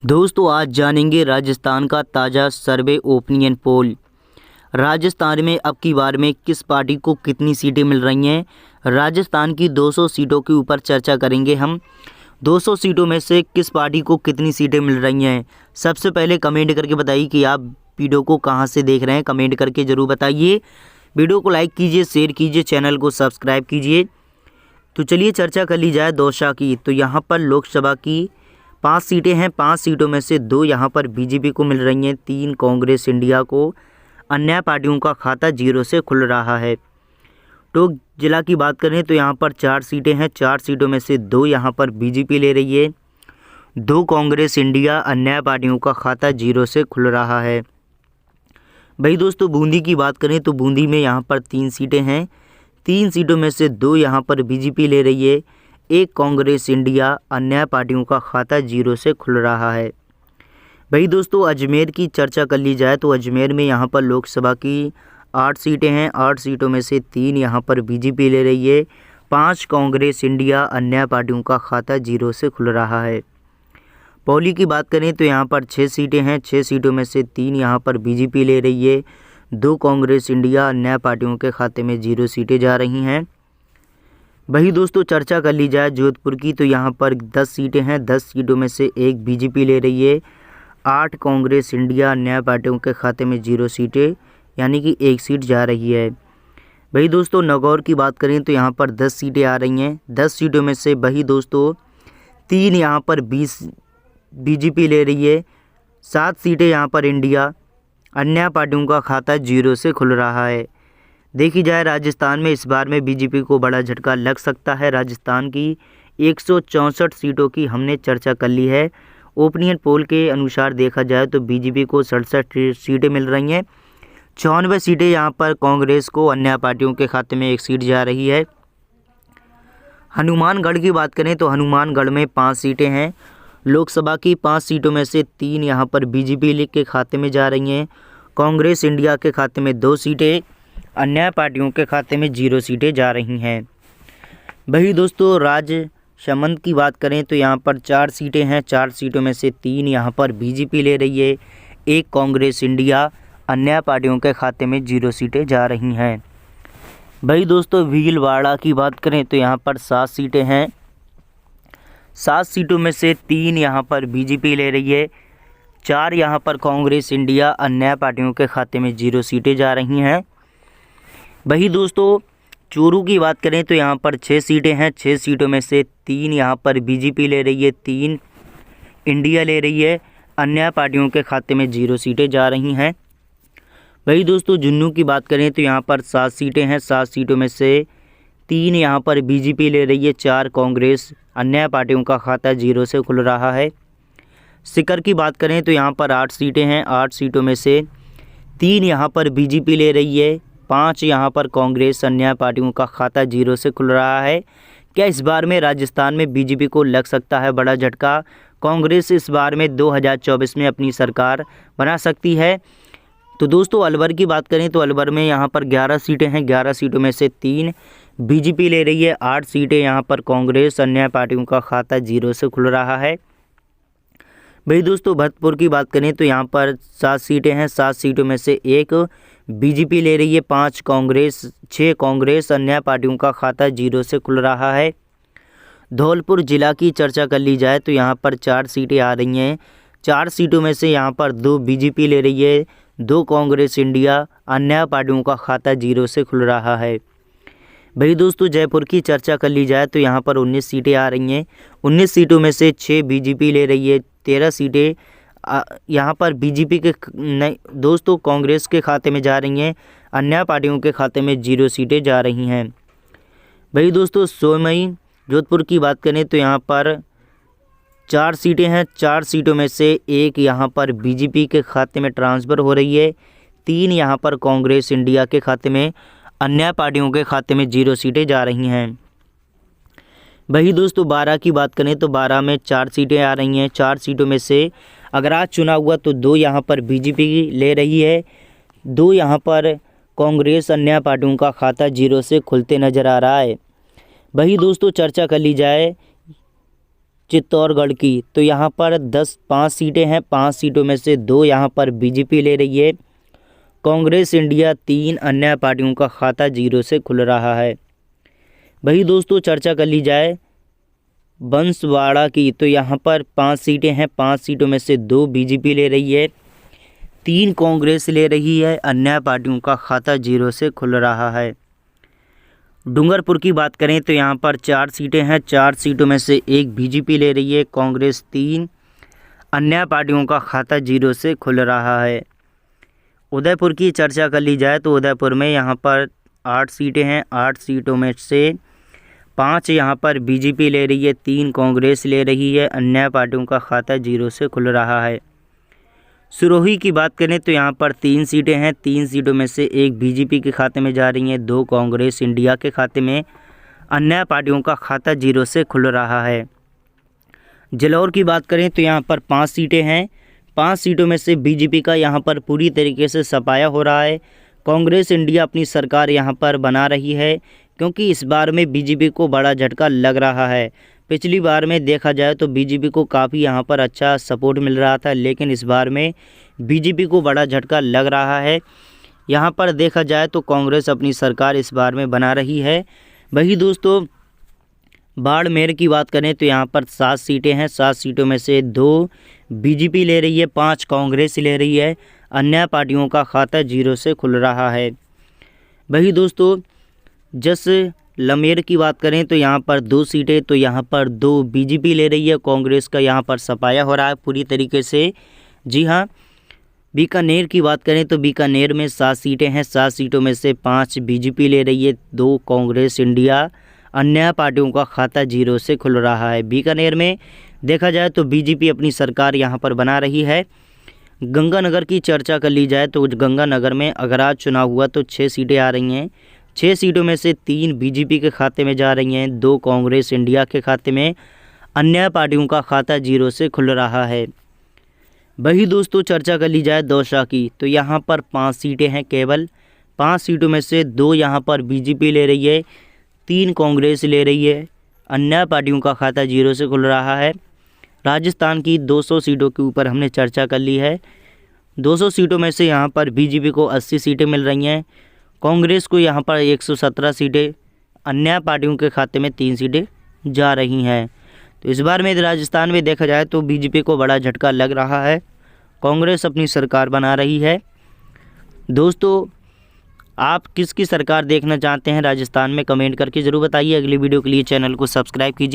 दोस्तों आज जानेंगे राजस्थान का ताज़ा सर्वे ओपिनियन पोल। राजस्थान में अब की बार में किस पार्टी को कितनी सीटें मिल रही हैं। राजस्थान की 200 सीटों के ऊपर चर्चा करेंगे हम। 200 सीटों में से किस पार्टी को कितनी सीटें मिल रही हैं। सबसे पहले कमेंट करके बताइए कि आप वीडियो को कहां से देख रहे हैं। कमेंट करके ज़रूर बताइए। वीडियो को लाइक कीजिए, शेयर कीजिए, चैनल को सब्सक्राइब कीजिए। तो चलिए चर्चा कर ली जाए दौसा की। तो यहाँ पर लोकसभा की 5 सीटें हैं। 5 सीटों में से 2 यहाँ पर बीजेपी को मिल रही हैं, 3 कांग्रेस इंडिया को। अन्य पार्टियों का खाता 0 से खुल रहा है। तो जिला की बात करें तो यहाँ पर 4 सीटें हैं। 4 सीटों में से 2 यहाँ पर बीजेपी ले रही है, 2 कांग्रेस इंडिया। अन्य पार्टियों का खाता 0 से खुल रहा है। भाई दोस्तों बूंदी की बात करें तो बूंदी में यहाँ पर 3 सीटें हैं। 3 सीटों में से 2 यहाँ पर बीजेपी ले रही है, 1 कांग्रेस इंडिया। अन्य पार्टियों का खाता 0 से खुल रहा है। भाई दोस्तों अजमेर की चर्चा कर ली जाए तो अजमेर में यहाँ पर लोकसभा की 8 सीटें हैं। 8 सीटों में से 3 यहाँ पर बीजेपी ले रही है, 5 कांग्रेस इंडिया। अन्य पार्टियों का खाता 0 से खुल रहा है। पौली की बात करें तो यहाँ पर 6 सीटें हैं। 6 सीटों में से 3 यहाँ पर बीजेपी ले रही है, 2 कांग्रेस इंडिया। अन्य पार्टियों के खाते में 0 सीटें जा रही हैं। वही दोस्तों चर्चा कर ली जाए जोधपुर की तो यहाँ पर 10 सीटें हैं। 10 सीटों में से 1 बीजेपी ले रही है, 8 कांग्रेस इंडिया। अन्य पार्टियों के खाते में 0 सीटें यानी कि 1 सीट जा रही है। वही दोस्तों नगौर की बात करें तो यहाँ पर 10 सीटें आ रही हैं। 10 सीटों में से वही दोस्तों 3 यहाँ पर बीजेपी ले रही है, 7 सीटें यहाँ पर इंडिया। अन्य पार्टियों का खाता 0 से खुल रहा है। देखी जाए राजस्थान में इस बार में बीजेपी को बड़ा झटका लग सकता है। राजस्थान की 164 सीटों की हमने चर्चा कर ली है। ओपिनियन पोल के अनुसार देखा जाए तो बीजेपी को 67 सीटें मिल रही हैं, 94 सीटें यहाँ पर कांग्रेस को। अन्य पार्टियों के खाते में 1 सीट जा रही है। हनुमानगढ़ की बात करें तो हनुमानगढ़ में 5 सीटें हैं। लोकसभा की 5 सीटों में से 3 यहाँ पर बीजेपी के खाते में जा रही हैं, कांग्रेस इंडिया के खाते में 2 सीटें। अन्य पार्टियों के खाते में 0 सीटें जा रही हैं। वही दोस्तों राजसमंद की बात करें तो यहाँ पर 4 सीटें हैं। 4 सीटों में से 3 यहाँ पर बीजेपी ले रही है, 1 कांग्रेस इंडिया। अन्य पार्टियों के खाते में 0 सीटें जा रही हैं। वही दोस्तों भीलवाड़ा की बात करें तो यहाँ पर 7 सीटें हैं। 7 सीटों में से 3 यहाँ पर बीजेपी ले रही है, 4 यहाँ पर कांग्रेस इंडिया। अन्य पार्टियों के खाते में 0 सीटें जा रही हैं। वही दोस्तों चूरू की बात करें तो यहाँ पर 6 सीटें हैं। 6 सीटों में से 3 यहाँ पर बीजेपी ले रही है, 3 इंडिया ले रही है। अन्य पार्टियों के खाते में 0 सीटें जा रही हैं। वही दोस्तों झुंझुनू की बात करें तो यहाँ पर 7 सीटें हैं। 7 सीटों में से 3 यहाँ पर बीजेपी ले रही है, 4 कांग्रेस। अन्य पार्टियों का खाता 0 से खुल रहा है। सीकर की बात करें तो यहाँ पर 8 सीटें हैं। 8 सीटों में से 3 यहाँ पर बीजेपी ले रही है, 5 यहाँ पर कांग्रेस। अन्य पार्टियों का खाता 0 से खुल रहा है। क्या इस बार में राजस्थान में बीजेपी को लग सकता है बड़ा झटका। कांग्रेस इस बार में 2024 में अपनी सरकार बना सकती है। तो दोस्तों अलवर की बात करें तो अलवर में यहाँ पर 11 सीटें हैं। 11 सीटों में से 3 बीजेपी ले रही है, 8 सीटें यहाँ पर कांग्रेस। अन्य पार्टियों का खाता 0 से खुल रहा है। भाई दोस्तों भरतपुर की बात करें तो यहाँ पर 7 सीटें हैं। 7 सीटों में से 1 बीजेपी ले रही है, 5 कांग्रेस, 6 कांग्रेस। अन्य पार्टियों का खाता 0 से खुल रहा है। धौलपुर जिला की चर्चा कर ली जाए तो यहाँ पर 4 सीटें आ रही हैं। 4 सीटों में से यहाँ पर 2 बीजेपी ले रही है, 2 कांग्रेस इंडिया। अन्य पार्टियों का खाता 0 से खुल रहा है। भाई दोस्तों जयपुर की चर्चा कर ली जाए तो यहाँ पर 19 सीटें आ रही हैं। 19 सीटों में से 6 बीजेपी ले रही है, 13 सीटें यहाँ पर बीजेपी के नहीं दोस्तों कांग्रेस के खाते में जा रही हैं। अन्य पार्टियों के खाते में 0 सीटें जा रही हैं। भाई दोस्तों सोमई जोधपुर की बात करें तो यहाँ पर 4 सीटें हैं। 4 सीटों में से 1 यहाँ पर बीजेपी के खाते में ट्रांसफ़र हो रही है, 3 यहाँ पर कांग्रेस इंडिया के खाते में। अन्य पार्टियों के खाते में 0 सीटें जा रही हैं। वही दोस्तों 12 की बात करें तो 12 में 4 सीटें आ रही हैं। 4 सीटों में से अगर आज चुनाव हुआ तो 2 यहाँ पर बीजेपी ले रही है, 2 यहाँ पर कांग्रेस। अन्य पार्टियों का खाता 0 से खुलते नज़र आ रहा है। वही दोस्तों चर्चा कर ली जाए चित्तौड़गढ़ की, तो यहाँ पर 5 सीटें हैं। 5 सीटों में से 2 यहाँ पर बीजेपी ले रही है। कांग्रेस इंडिया 3, अन्य पार्टियों का खाता 0 से खुल रहा है। वही दोस्तों चर्चा कर ली जाए बंसवाड़ा की, तो यहाँ पर 5 सीटें हैं। 5 सीटों में से 2 बीजेपी ले रही है, 3 कांग्रेस ले रही है, अन्य पार्टियों का खाता 0 से खुल रहा है। डूंगरपुर की बात करें तो यहाँ पर 4 सीटें हैं। 4 सीटों में से 1 बीजेपी ले रही है, कांग्रेस 3, अन्य पार्टियों का खाता 0 से खुल रहा है। उदयपुर की चर्चा कर ली जाए तो उदयपुर में यहाँ पर 8 सीटें हैं। 8 सीटों में से 5 यहाँ पर बीजेपी ले रही है, 3 कांग्रेस ले रही है, अन्य पार्टियों का खाता 0 से खुल रहा है। सिरोही की बात करें तो यहाँ पर 3 सीटें हैं। 3 सीटों में से 1 बीजेपी के खाते में जा रही हैं, 2 कांग्रेस इंडिया के खाते में, अन्य पार्टियों का खाता 0 से खुल रहा है। जलौर की बात करें तो यहाँ पर 5 सीटें हैं। 5 सीटों में से बीजेपी का यहाँ पर पूरी तरीके से सफाया हो रहा है। कांग्रेस इंडिया अपनी सरकार यहाँ पर बना रही है, क्योंकि इस बार में बीजेपी को बड़ा झटका लग रहा है। पिछली बार में देखा जाए तो बीजेपी को काफ़ी यहाँ पर अच्छा सपोर्ट मिल रहा था, लेकिन इस बार में बीजेपी को बड़ा झटका लग रहा है। यहाँ पर देखा जाए तो कांग्रेस अपनी सरकार इस बार में बना रही है। वही दोस्तों बाड़मेर की बात करें तो यहाँ पर 7 सीटें हैं। 7 सीटों में से 2 बीजेपी ले रही है, 5 कांग्रेस ले रही है, अन्य पार्टियों का खाता 0 से खुल रहा है। वही दोस्तों जैसलमेर की बात करें तो यहाँ पर 2 सीटें, तो यहाँ पर 2 बीजेपी ले रही है, कांग्रेस का यहाँ पर सफाया हो रहा है पूरी तरीके से। जी हाँ, बीकानेर की बात करें तो बीकानेर में 7 सीटें हैं। 7 सीटों में से 5 बीजेपी ले रही है, 2 कांग्रेस इंडिया, अन्य पार्टियों का खाता 0 से खुल रहा है। बीकानेर में देखा जाए तो बीजेपी अपनी सरकार यहाँ पर बना रही है। गंगानगर की चर्चा कर ली जाए तो गंगानगर में अगर आज चुनाव हुआ तो 6 सीटें आ रही हैं। 6 सीटों में से 3 बीजेपी के खाते में जा रही हैं, 2 कांग्रेस इंडिया के खाते में, अन्य पार्टियों का खाता 0 से खुल रहा है। वही दोस्तों चर्चा कर ली जाए दौसा की, तो यहाँ पर 5 सीटें हैं केवल। 5 सीटों में से 2 यहाँ पर बीजेपी ले रही है, 3 कांग्रेस ले रही है, अन्य पार्टियों का खाता 0 से खुल रहा है। राजस्थान की 200 सीटों के ऊपर हमने चर्चा कर ली है। 200 सीटों में से यहाँ पर बीजेपी को 80 सीटें मिल रही हैं, कांग्रेस को यहाँ पर 117 सीटें, अन्य पार्टियों के खाते में 3 सीटें जा रही हैं। तो इस बार में राजस्थान में देखा जाए तो बीजेपी को बड़ा झटका लग रहा है, कांग्रेस अपनी सरकार बना रही है। दोस्तों आप किसकी सरकार देखना चाहते हैं राजस्थान में, कमेंट करके ज़रूर बताइए। अगली वीडियो के लिए चैनल को सब्सक्राइब कीजिए।